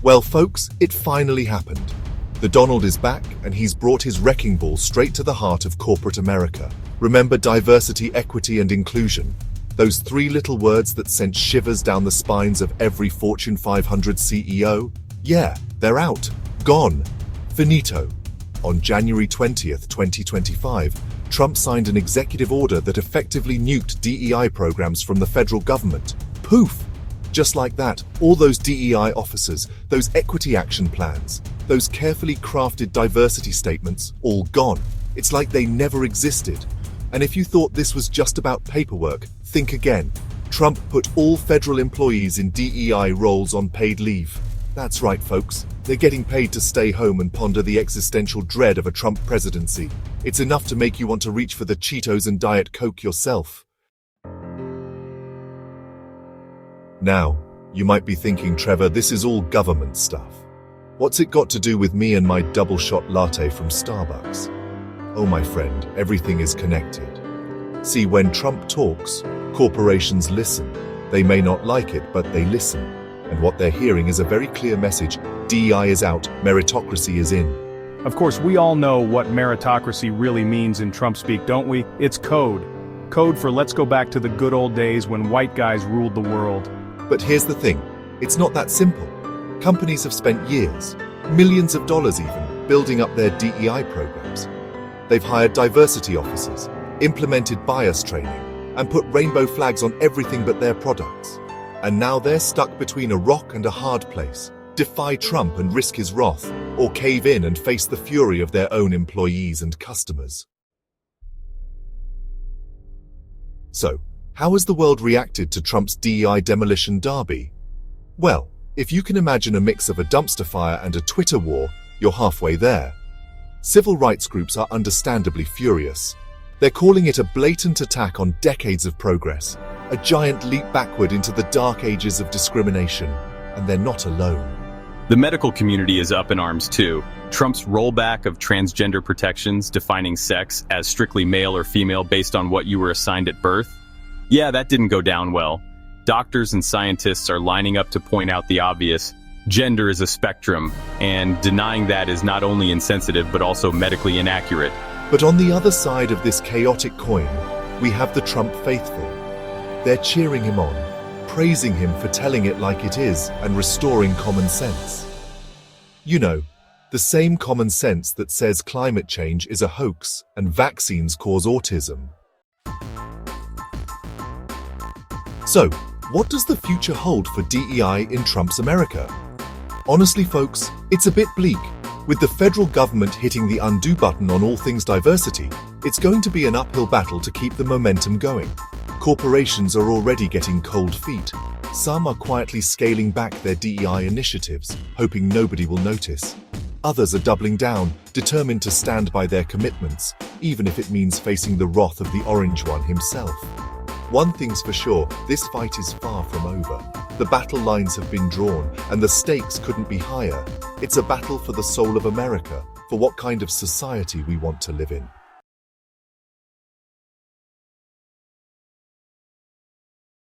Well, folks, it finally happened. The Donald is back, and he's brought his wrecking ball straight to the heart of corporate America. Remember diversity, equity, and inclusion? Those three little words that sent shivers down the spines of every Fortune 500 CEO? Yeah, they're out. Gone. Finito. On January 20th, 2025, Trump signed an executive order that effectively nuked DEI programs from the federal government. Poof! Just like that, all those DEI officers, those equity action plans, those carefully crafted diversity statements, all gone. It's like they never existed. And if you thought this was just about paperwork, think again. Trump put all federal employees in DEI roles on paid leave. That's right, folks. They're getting paid to stay home and ponder the existential dread of a Trump presidency. It's enough to make you want to reach for the Cheetos and Diet Coke yourself. Now, you might be thinking, Trevor, this is all government stuff. What's it got to do with me and my double-shot latte from Starbucks? Oh, my friend, everything is connected. See, when Trump talks, corporations listen. They may not like it, but they listen. And what they're hearing is a very clear message. DEI is out, meritocracy is in. Of course, we all know what meritocracy really means in Trump speak, don't we? It's code. Code for let's go back to the good old days when white guys ruled the world. But here's the thing, it's not that simple. Companies have spent years, millions of dollars even, building up their DEI programs. They've hired diversity officers, implemented bias training, and put rainbow flags on everything but their products. And now they're stuck between a rock and a hard place. Defy Trump and risk his wrath, or cave in and face the fury of their own employees and customers. So, how has the world reacted to Trump's DEI demolition derby? Well, if you can imagine a mix of a dumpster fire and a Twitter war, you're halfway there. Civil rights groups are understandably furious. They're calling it a blatant attack on decades of progress, a giant leap backward into the dark ages of discrimination, and they're not alone. The medical community is up in arms too. Trump's rollback of transgender protections defining sex as strictly male or female based on what you were assigned at birth. Yeah, that didn't go down well. Doctors and scientists are lining up to point out the obvious. Gender is a spectrum, and denying that is not only insensitive but also medically inaccurate. But on the other side of this chaotic coin, we have the Trump faithful. They're cheering him on, praising him for telling it like it is and restoring common sense. You know, the same common sense that says climate change is a hoax and vaccines cause autism. So, what does the future hold for DEI in Trump's America? Honestly, folks, it's a bit bleak. With the federal government hitting the undo button on all things diversity, it's going to be an uphill battle to keep the momentum going. Corporations are already getting cold feet. Some are quietly scaling back their DEI initiatives, hoping nobody will notice. Others are doubling down, determined to stand by their commitments, even if it means facing the wrath of the Orange One himself. One thing's for sure, this fight is far from over. The battle lines have been drawn, and the stakes couldn't be higher. It's a battle for the soul of America, for what kind of society we want to live in.